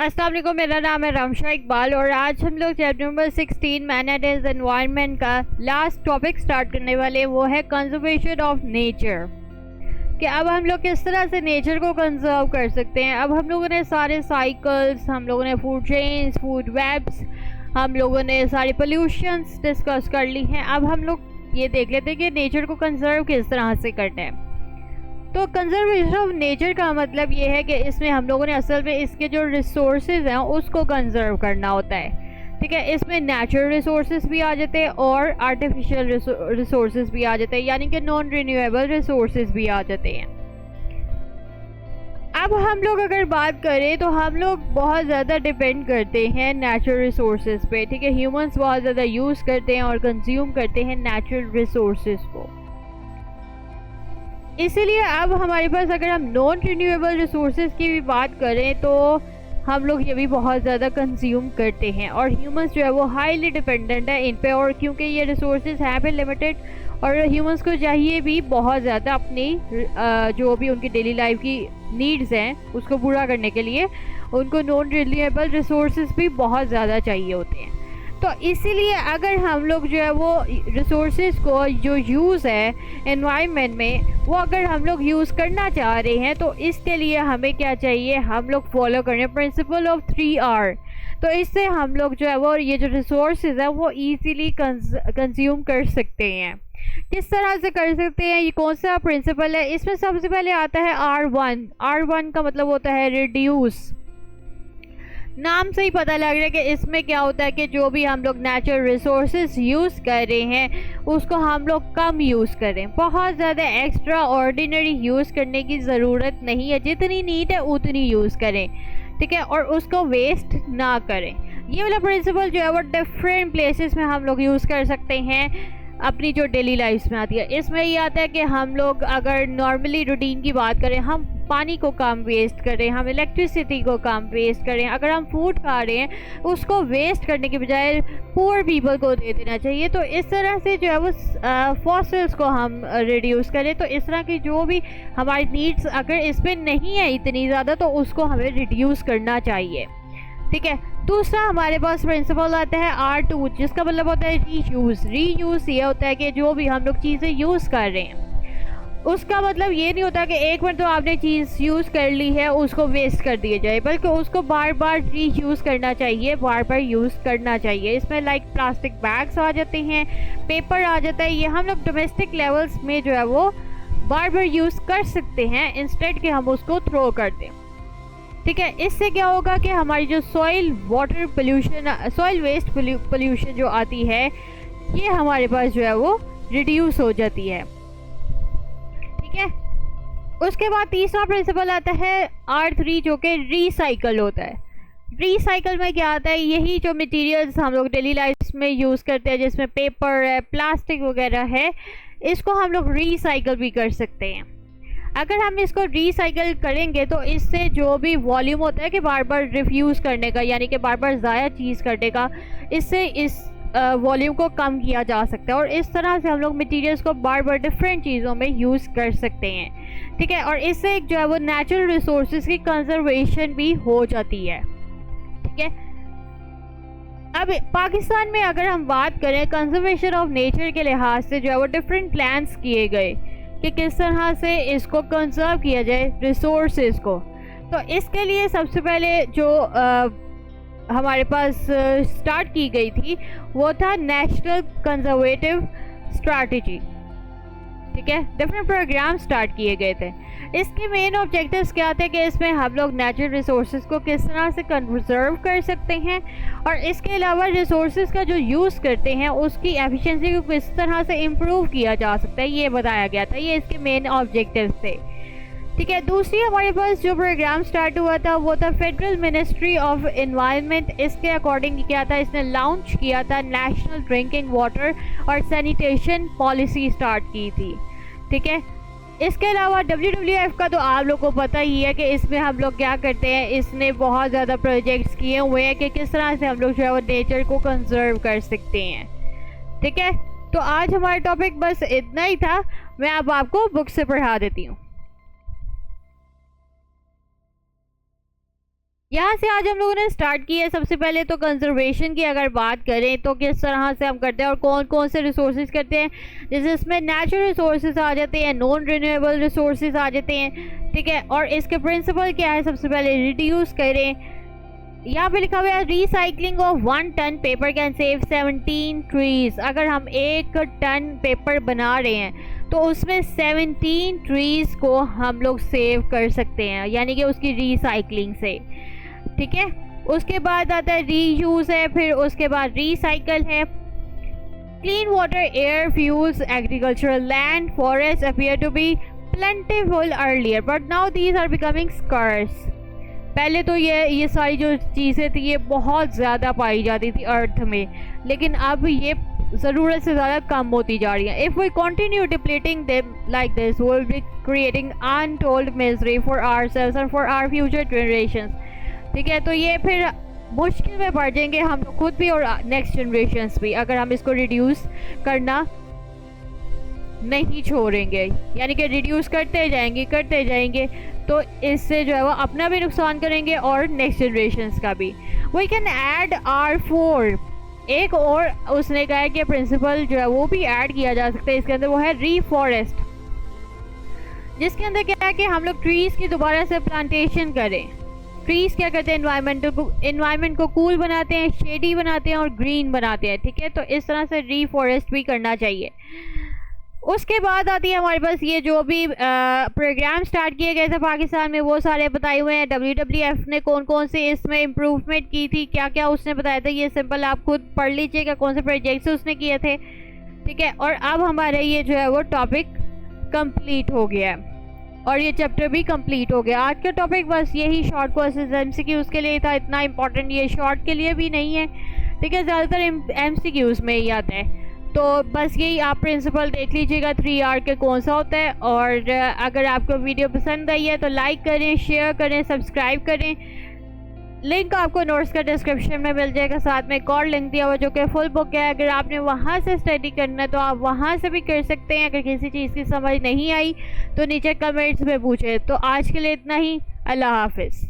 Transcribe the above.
अस्सलाम वालेकुम, मेरा नाम है रमशा इकबाल और आज हम लोग chapter number 16 man and his environment का लास्ट टॉपिक स्टार्ट करने वाले। वो है कंजर्वेशन ऑफ नेचर, कि अब हम लोग किस तरह से नेचर को कंजर्व कर सकते हैं। अब हम लोगों ने सारे साइकिल्स, हम लोगों ने फूड चेन्स, फूड वेब्स, हम लोगों ने सारी पोल्यूशंस डिस्कस कर ली हैं। अब हम लोग ये देख लेते हैं कि नेचर को कंजर्व किस तरह से करना है। तो कंजर्वेशन ऑफ नेचर का मतलब ये है कि इसमें हम लोगों ने असल में इसके जो रिसोर्सेज हैं उसको कंजर्व करना होता है। ठीक है, इसमें नेचुरल रिसोर्सेज भी आ जाते हैं और आर्टिफिशियल रिसोर्सेज भी आ जाते हैं, यानी कि नॉन रिन्यूएबल रिसोर्सेज भी आ जाते हैं। अब हम लोग अगर बात करें तो हम लोग बहुत ज़्यादा डिपेंड करते हैं नेचुरल रिसोर्सेज पे। ठीक है, ह्यूमंस बहुत ज़्यादा यूज़ करते हैं और कंज्यूम करते हैं नेचुरल रिसोर्सेज को। इसीलिए अब हमारे पास अगर हम नॉन रिन्यूएबल रिसोर्सेज की भी बात करें तो हम लोग ये भी बहुत ज़्यादा कंज्यूम करते हैं और ह्यूमंस जो है वो हाईली डिपेंडेंट है इन पे। और क्योंकि ये रिसोर्सेज हैं भी लिमिटेड और ह्यूमंस को चाहिए भी बहुत ज़्यादा अपनी जो भी उनकी डेली लाइफ की नीड्स हैं उसको पूरा करने के लिए उनको नॉन रिन्यूएबल रिसोर्सेज भी बहुत ज़्यादा चाहिए होते हैं। तो इसीलिए अगर हम लोग जो है वो रिसोर्सेज को जो यूज़ है एनवायरनमेंट में वो अगर हम लोग यूज़ करना चाह रहे हैं तो इसके लिए हमें क्या चाहिए, हम लोग फॉलो करें प्रिंसिपल ऑफ 3R। तो इससे हम लोग जो है वो ये जो रिसोर्सेज है वो ईजीली कंज्यूम कर सकते हैं। किस तरह से कर सकते हैं, ये कौन सा प्रिंसिपल है? इसमें सबसे पहले आता है R1। R1 का मतलब होता है रिड्यूस। नाम से ही पता लग रहा है कि इसमें क्या होता है कि जो भी हम लोग नेचुरल रिसोर्सेज यूज़ कर रहे हैं उसको हम लोग कम यूज़ करें। बहुत ज़्यादा एक्स्ट्रा ऑर्डिनरी यूज़ करने की ज़रूरत नहीं है, जितनी नीड है उतनी यूज़ करें। ठीक है, और उसको वेस्ट ना करें। ये वाला प्रिंसिपल जो है वो डिफरेंट प्लेसेस में हम लोग यूज़ कर सकते हैं अपनी जो डेली लाइफ में आती है। इसमें ये आता है कि हम लोग अगर नॉर्मली रूटीन की बात करें, हम पानी को कम वेस्ट करें, हम इलेक्ट्रिसिटी को कम वेस्ट करें। अगर हम फूड खा रहे हैं उसको वेस्ट करने के बजाय पुअर पीपल को दे देना चाहिए। तो इस तरह से जो है वो फॉसिल्स को हम रिड्यूस करें। तो इस तरह की जो भी हमारी नीड्स अगर इसमें नहीं है इतनी ज़्यादा तो उसको हमें रिड्यूस करना चाहिए। ठीक है, दूसरा हमारे पास प्रिंसिपल आता है R2, जिसका मतलब होता है रीयूज़। रीयूज़ ये होता है कि जो भी हम लोग चीज़ें यूज़ कर रहे हैं उसका मतलब ये नहीं होता कि एक बार तो आपने चीज़ यूज़ कर ली है उसको वेस्ट कर दिया जाए, बल्कि उसको बार बार रीयूज़ करना चाहिए, बार बार यूज़ करना चाहिए। इसमें लाइक प्लास्टिक बैग्स आ जाते हैं, पेपर आ जाता है, ये हम लोग डोमेस्टिक लेवल्स में जो है वो बार बार यूज़ कर सकते हैं इंस्टेड कि हम उसको थ्रो कर दें। ठीक है, इससे क्या होगा कि हमारी जो soil water pollution, soil waste pollution जो आती है ये हमारे पास जो है वो रिड्यूस हो जाती है। ठीक है, उसके बाद तीसरा प्रिंसिपल आता है R3 जो कि रीसाइकल होता है। रीसाइकल में क्या आता है, यही जो मटेरियल्स हम लोग डेली लाइफ में यूज़ करते हैं जिसमें पेपर है, प्लास्टिक वगैरह है, इसको हम लोग रीसाइकल भी कर सकते हैं। अगर हम इसको रीसाइकल करेंगे तो इससे जो भी वॉल्यूम होता है कि बार बार रिफ्यूज़ करने का, यानी कि बार बार ज़ाया चीज़ करने का, इससे इस वॉल्यूम को कम किया जा सकता है। और इस तरह से हम लोग मटेरियल्स को बार बार डिफरेंट चीज़ों में यूज़ कर सकते हैं। ठीक है, और इससे जो है वो नेचुरल रिसोर्सेज की कंजर्वेशन भी हो जाती है। ठीक है, अब पाकिस्तान में अगर हम बात करें कंजर्वेशन ऑफ नेचर के लिहाज से जो है वो डिफरेंट प्लान्स किए गए कि किस तरह से इसको कंजर्व किया जाए रिसोर्सेज को। तो इसके लिए सबसे पहले जो हमारे पास स्टार्ट की गई थी वो था नेशनल कंजर्वेटिव स्ट्रैटेजी। ठीक है, डिफरेंट प्रोग्राम स्टार्ट किए गए थे। इसके मेन ऑब्जेक्टिव्स क्या थे कि इसमें हम लोग नेचुरल रिसोर्सेज को किस तरह से कंजर्व कर सकते हैं और इसके अलावा रिसोर्सेज का जो यूज़ करते हैं उसकी एफिशिएंसी को किस तरह से इम्प्रूव किया जा सकता है, ये बताया गया था। ये इसके मेन ऑब्जेक्टिव्स थे। ठीक है, दूसरी हमारे पास जो प्रोग्राम स्टार्ट हुआ था वो था फेडरल मिनिस्ट्री ऑफ एनवायरनमेंट। इसके अकॉर्डिंग क्या था, इसने लॉन्च किया था नेशनल ड्रिंकिंग वाटर और सैनिटेशन पॉलिसी स्टार्ट की थी। ठीक है, इसके अलावा WWF का तो आप लोग को पता ही है कि इसमें हम लोग क्या करते हैं, इसने बहुत ज़्यादा प्रोजेक्ट्स किए हुए हैं कि किस तरह से हम लोग जो है वो नेचर को कंजर्व कर सकते हैं। ठीक है, तो आज हमारा टॉपिक बस इतना ही था। मैं अब आपको बुक से पढ़ा देती हूँ। यहाँ से आज हम लोगों ने स्टार्ट की है। सबसे पहले तो कंजर्वेशन की अगर बात करें तो किस तरह से हम करते हैं और कौन कौन से रिसोर्सेज करते हैं, जैसे इसमें नेचुरल रिसोर्सेज आ जाते हैं, नॉन रिन्यूएबल रिसोर्सेज आ जाते हैं, ठीक है। और इसके प्रिंसिपल क्या है, सबसे पहले रिड्यूस करें। यहाँ पे लिखा हुआ है recycling of 1 ton paper can save 17 trees. अगर हम 1 टन पेपर बना रहे हैं तो उसमें 17 ट्रीज को हम लोग सेव कर सकते हैं, यानी कि उसकी रिसाइकलिंग से, ठीक है। उसके बाद आता है रीयूज है, फिर उसके बाद रिसाइकल है। Clean water, air, fuels, agricultural land, forest appear to be plentiful earlier but now these are becoming scarce. पहले तो ये सारी जो चीज़ें थी ये बहुत ज़्यादा पाई जाती थी अर्थ में, लेकिन अब ये ज़रूरत से ज़्यादा कम होती जा रही है। If we continue depleting them like this we will be creating untold misery for ourselves and for our future generations, ठीक है। तो ये फिर मुश्किल में पड़ जाएंगे हम लोग खुद भी और नेक्स्ट जनरेशंस भी, अगर हम इसको रिड्यूस करना नहीं छोड़ेंगे, यानी कि रिड्यूस करते जाएंगे तो इससे जो है वो अपना भी नुकसान करेंगे और नेक्स्ट जनरेशंस का भी। वी कैन ऐड R4, एक और उसने कहा है कि प्रिंसिपल जो है वो भी ऐड किया जा सकता है इसके अंदर, वो है रीफॉरेस्ट, जिसके अंदर क्या है कि हम लोग ट्रीज़ की दोबारा से प्लांटेशन करें। ट्रीज़ क्या करते हैं, इन्वायरमेंट को कूल बनाते हैं, शेडी बनाते हैं और ग्रीन बनाते हैं, ठीक है। तो इस तरह से रीफॉरेस्ट भी करना चाहिए। उसके बाद आती है हमारे पास ये जो भी प्रोग्राम स्टार्ट किए गए थे पाकिस्तान में, वो सारे बताए हुए हैं। WWF ने कौन कौन से इसमें इम्प्रूवमेंट की थी, क्या क्या उसने बताया था, ये सिंपल आप खुद पढ़ लीजिएगा कौन से प्रोजेक्ट्स उसने किए थे, ठीक है। और अब हमारा ये जो है वो टॉपिक कंप्लीट हो गया है और ये चैप्टर भी कंप्लीट हो गया। आज का टॉपिक बस यही शॉर्ट क्वेश्चन MCQs के लिए था, इतना इंपॉर्टेंट ये शॉर्ट के लिए भी नहीं है, ठीक है। ज़्यादातर MCQs में ही आता है। तो बस यही आप प्रिंसिपल देख लीजिएगा 3R के कौन सा होता है। और अगर आपको वीडियो पसंद आई है तो लाइक करें, शेयर करें, सब्सक्राइब करें। लिंक आपको नोट्स का डिस्क्रिप्शन में मिल जाएगा, साथ में एक और लिंक दिया हुआ जो कि फुल बुक है। अगर आपने वहाँ से स्टडी करना है तो आप वहाँ से भी कर सकते हैं। अगर किसी चीज़ की समझ नहीं आई तो नीचे कमेंट्स में पूछें। तो आज के लिए इतना ही, अल्लाह हाफिज़।